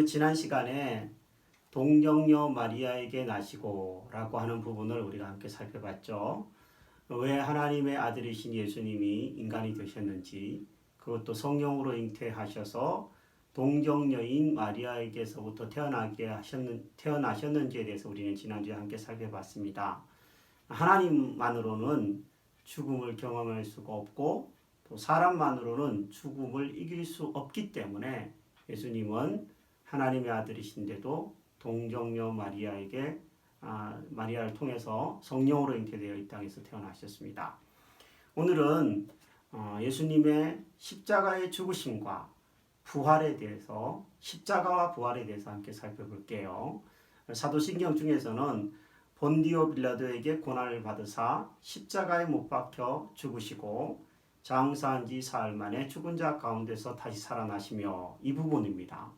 지난 시간에 동정녀 마리아에게 나시고 라고 하는 부분을 우리가 함께 살펴봤죠. 왜 하나님의 아들이신 예수님이 인간이 되셨는지, 그것도 성령으로 잉태하셔서 동정녀인 마리아에게서부터 태어나셨는지에 대해서 우리는 지난주에 함께 살펴봤습니다. 하나님만으로는 죽음을 경험할 수가 없고 또 사람만으로는 죽음을 이길 수 없기 때문에 예수님은 하나님의 아들이신데도 동정녀 마리아를 통해서 성령으로 잉태되어 이 땅에서 태어나셨습니다. 오늘은 예수님의 십자가의 죽으심과 부활에 대해서, 십자가와 부활에 대해서 함께 살펴볼게요. 사도신경 중에서는 본디오 빌라도에게 고난을 받으사 십자가에 못 박혀 죽으시고 장사한 지 사흘 만에 죽은 자 가운데서 다시 살아나시며, 이 부분입니다.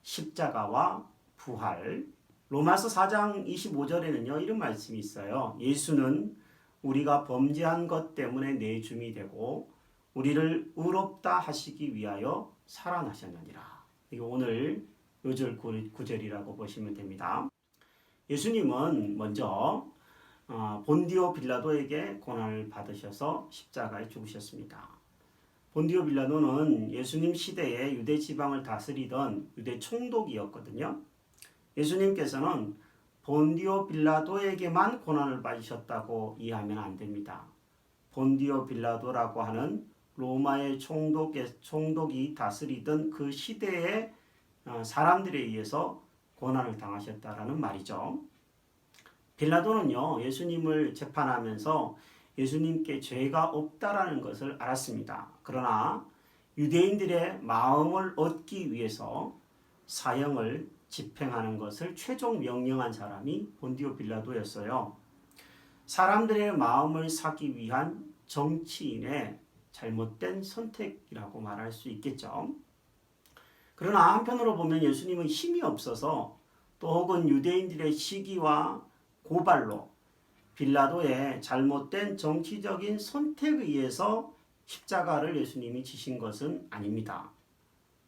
십자가와 부활. 로마서 4장 25절에는요 이런 말씀이 있어요. 예수는 우리가 범죄한 것 때문에 내줌이 되고 우리를 의롭다 하시기 위하여 살아나셨느니라. 이게 오늘 요절 9절이라고 보시면 됩니다. 예수님은 먼저 본디오 빌라도에게 고난을 받으셔서 십자가에 죽으셨습니다. 본디오 빌라도는 예수님 시대에 유대 지방을 다스리던 유대 총독이었거든요. 예수님께서는 본디오 빌라도에게만 고난을 받으셨다고 이해하면 안 됩니다. 본디오 빌라도라고 하는 로마의 총독이 다스리던 그 시대의 사람들에 의해서 고난을 당하셨다라는 말이죠. 빌라도는요, 예수님을 재판하면서 예수님께 죄가 없다라는 것을 알았습니다. 그러나 유대인들의 마음을 얻기 위해서 사형을 집행하는 것을 최종 명령한 사람이 본디오 빌라도였어요. 사람들의 마음을 사기 위한 정치인의 잘못된 선택이라고 말할 수 있겠죠. 그러나 한편으로 보면 예수님은 힘이 없어서 또 혹은 유대인들의 시기와 고발로 빌라도의 잘못된 정치적인 선택에 의해서 십자가를 예수님이 지신 것은 아닙니다.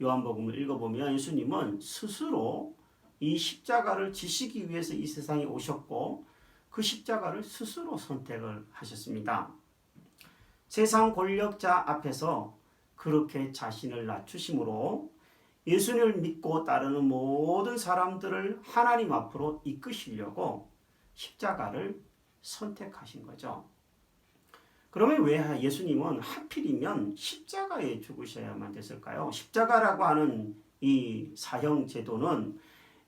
요한복음을 읽어보면 예수님은 스스로 이 십자가를 지시기 위해서 이 세상에 오셨고 그 십자가를 스스로 선택을 하셨습니다. 세상 권력자 앞에서 그렇게 자신을 낮추심으로 예수님을 믿고 따르는 모든 사람들을 하나님 앞으로 이끄시려고 십자가를 선택하신 거죠. 그러면 왜 예수님은 하필이면 십자가에 죽으셔야만 됐을까요? 십자가라고 하는 이 사형 제도는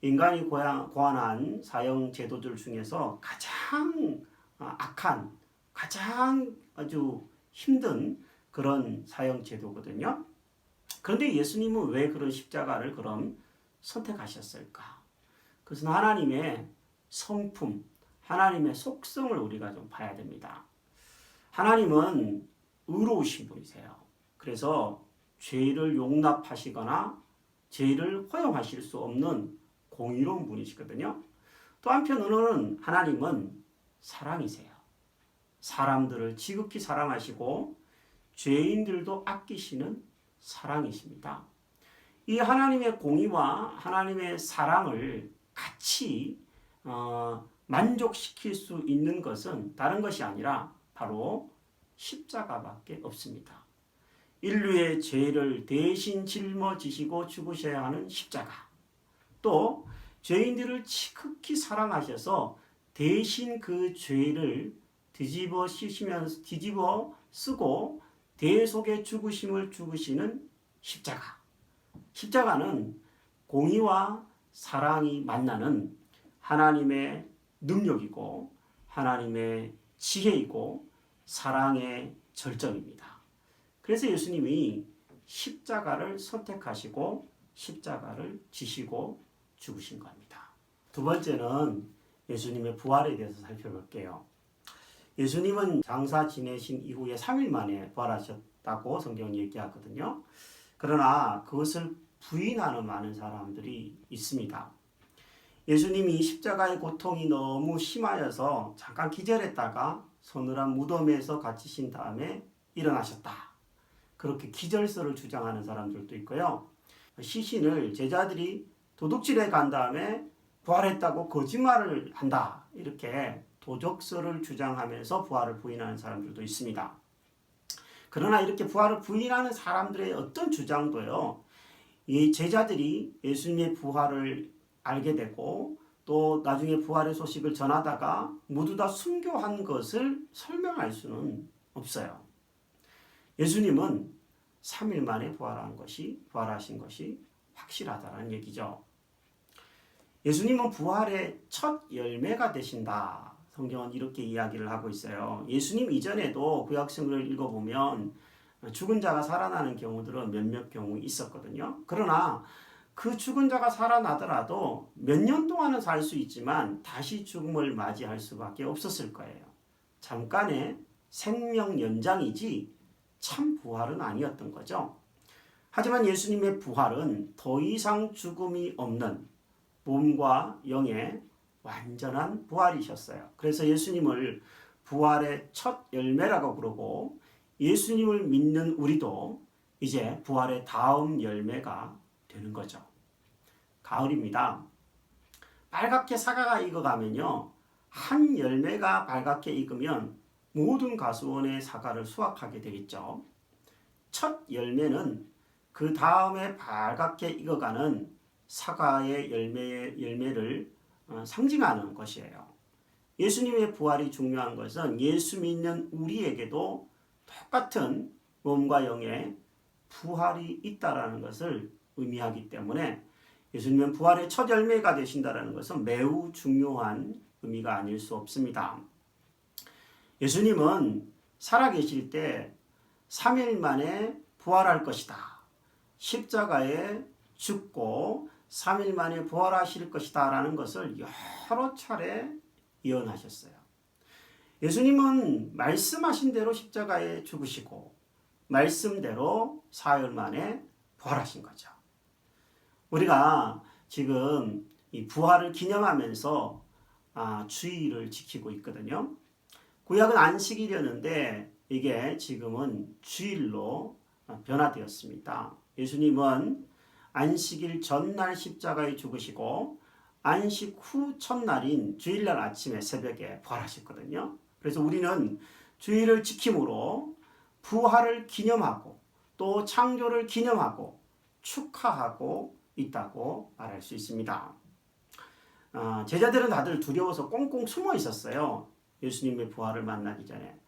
인간이 고안한 사형 제도들 중에서 가장 악한, 가장 아주 힘든 그런 사형 제도거든요. 그런데 예수님은 왜 그런 십자가를 그럼 선택하셨을까? 그것은 하나님의 성품, 하나님의 속성을 우리가 좀 봐야 됩니다. 하나님은 의로우신 분이세요. 그래서 죄를 용납하시거나 죄를 허용하실 수 없는 공의로운 분이시거든요. 또 한편으로는 하나님은 사랑이세요. 사람들을 지극히 사랑하시고 죄인들도 아끼시는 사랑이십니다. 이 하나님의 공의와 하나님의 사랑을 같이 만족시킬 수 있는 것은 다른 것이 아니라 바로 십자가밖에 없습니다. 인류의 죄를 대신 짊어지시고 죽으셔야 하는 십자가, 또 죄인들을 지극히 사랑하셔서 대신 그 죄를 뒤집어 쓰고 대속의 죽으심을 죽으시는 십자가. 십자가는 공의와 사랑이 만나는 하나님의 능력이고 하나님의 지혜이고 사랑의 절정입니다. 그래서 예수님이 십자가를 선택하시고 십자가를 지시고 죽으신 겁니다. 두 번째는 예수님의 부활에 대해서 살펴볼게요. 예수님은 장사 지내신 이후에 3일 만에 부활하셨다고 성경은 얘기하거든요. 그러나 그것을 부인하는 많은 사람들이 있습니다. 예수님이 십자가의 고통이 너무 심하여서 잠깐 기절했다가 서늘한 무덤에서 갇히신 다음에 일어나셨다. 그렇게 기절설을 주장하는 사람들도 있고요. 시신을 제자들이 도둑질에 간 다음에 부활했다고 거짓말을 한다. 이렇게 도적설을 주장하면서 부활을 부인하는 사람들도 있습니다. 그러나 이렇게 부활을 부인하는 사람들의 어떤 주장도요, 이 제자들이 예수님의 부활을 알게 되고 또 나중에 부활의 소식을 전하다가 모두 다 순교한 것을 설명할 수는 없어요. 예수님은 3일 만에 부활하신 것이 확실하다는 얘기죠. 예수님은 부활의 첫 열매가 되신다. 성경은 이렇게 이야기를 하고 있어요. 예수님 이전에도 구약성경을 읽어보면 죽은 자가 살아나는 경우들은 몇몇 경우 있었거든요. 그러나 그 죽은 자가 살아나더라도 몇 년 동안은 살 수 있지만 다시 죽음을 맞이할 수밖에 없었을 거예요. 잠깐의 생명 연장이지 참 부활은 아니었던 거죠. 하지만 예수님의 부활은 더 이상 죽음이 없는 몸과 영의 완전한 부활이셨어요. 그래서 예수님을 부활의 첫 열매라고 부르고 예수님을 믿는 우리도 이제 부활의 다음 열매가 되는 거죠. 가을입니다. 빨갛게 사과가 익어가면요, 한 열매가 빨갛게 익으면 모든 가수원의 사과를 수확하게 되겠죠. 첫 열매는 그 다음에 빨갛게 익어가는 사과의 열매를 상징하는 것이에요. 예수님의 부활이 중요한 것은 예수 믿는 우리에게도 똑같은 몸과 영의 부활이 있다라는 것을 의미하기 때문에 예수님은 부활의 첫 열매가 되신다는 것은 매우 중요한 의미가 아닐 수 없습니다. 예수님은 살아계실 때 3일 만에 부활할 것이다. 십자가에 죽고 3일 만에 부활하실 것이다 라는 것을 여러 차례 예언하셨어요. 예수님은 말씀하신 대로 십자가에 죽으시고 말씀대로 사흘 만에 부활하신 거죠. 우리가 지금 이 부활을 기념하면서 주일을 지키고 있거든요. 구약은 안식일이었는데 이게 지금은 주일로 변화되었습니다. 예수님은 안식일 전날 십자가에 죽으시고 안식 후 첫날인 주일날 아침에 새벽에 부활하셨거든요. 그래서 우리는 주일을 지킴으로 부활을 기념하고 또 창조를 기념하고 축하하고 있다고 말할 수 있습니다. 제자들은 다들 두려워서 꽁꽁 숨어 있었어요. 예수님의 부활을 만나기 전에.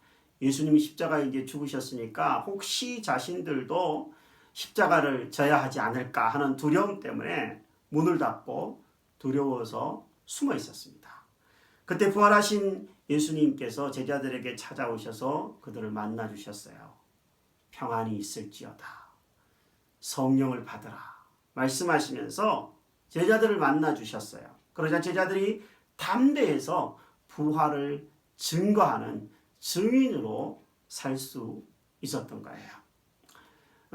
예수님이 십자가에 이제 죽으셨으니까 혹시 자신들도 십자가를 져야 하지 않을까 하는 두려움 때문에 문을 닫고 두려워서 숨어 있었습니다. 그때 부활하신 예수님께서 제자들에게 찾아오셔서 그들을 만나 주셨어요. 평안이 있을지어다. 성령을 받으라. 말씀하시면서 제자들을 만나 주셨어요. 그러자 제자들이 담대해서 부활을 증거하는 증인으로 살 수 있었던 거예요.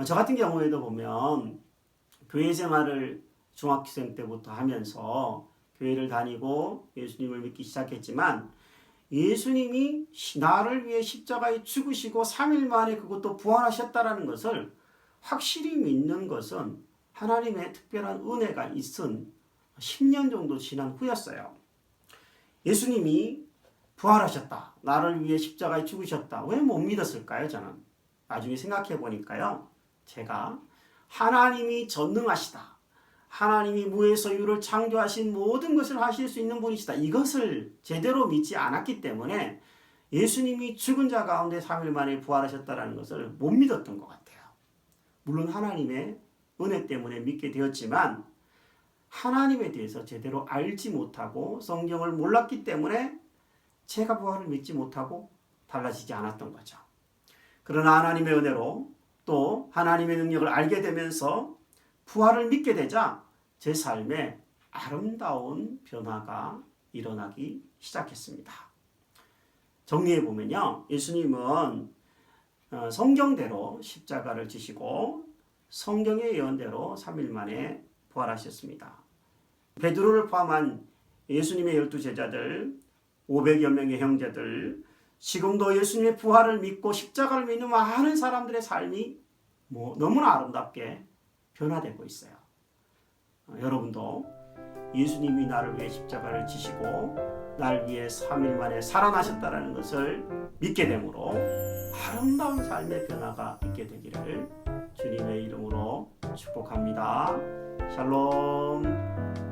저 같은 경우에도 보면 교회 생활을 중학생 때부터 하면서 교회를 다니고 예수님을 믿기 시작했지만 예수님이 나를 위해 십자가에 죽으시고 3일 만에 그것도 부활하셨다는 것을 확실히 믿는 것은 하나님의 특별한 은혜가 있은 10년 정도 지난 후였어요. 예수님이 부활하셨다. 나를 위해 십자가에 죽으셨다. 왜 못 믿었을까요? 저는 나중에 생각해 보니까요. 제가 하나님이 전능하시다. 하나님이 무에서 유를 창조하신 모든 것을 하실 수 있는 분이시다. 이것을 제대로 믿지 않았기 때문에 예수님이 죽은 자 가운데 3일 만에 부활하셨다는 것을 못 믿었던 것 같아요. 물론 하나님의 은혜 때문에 믿게 되었지만 하나님에 대해서 제대로 알지 못하고 성경을 몰랐기 때문에 제가 부활을 믿지 못하고 달라지지 않았던 거죠. 그러나 하나님의 은혜로 또 하나님의 능력을 알게 되면서 부활을 믿게 되자 제 삶에 아름다운 변화가 일어나기 시작했습니다. 정리해 보면요. 예수님은 성경대로 십자가를 지시고 성경의 예언대로 3일 만에 부활하셨습니다. 베드로를 포함한 예수님의 12제자들 500여 명의 형제들 지금도 예수님의 부활을 믿고 십자가를 믿는 많은 사람들의 삶이 너무나 아름답게 변화되고 있어요. 여러분도 예수님이 나를 위해 십자가를 지시고 나를 위해 3일 만에 살아나셨다는 것을 믿게 되므로 아름다운 삶의 변화가 있게 되기를 주님의 이름으로 축복합니다. 샬롬.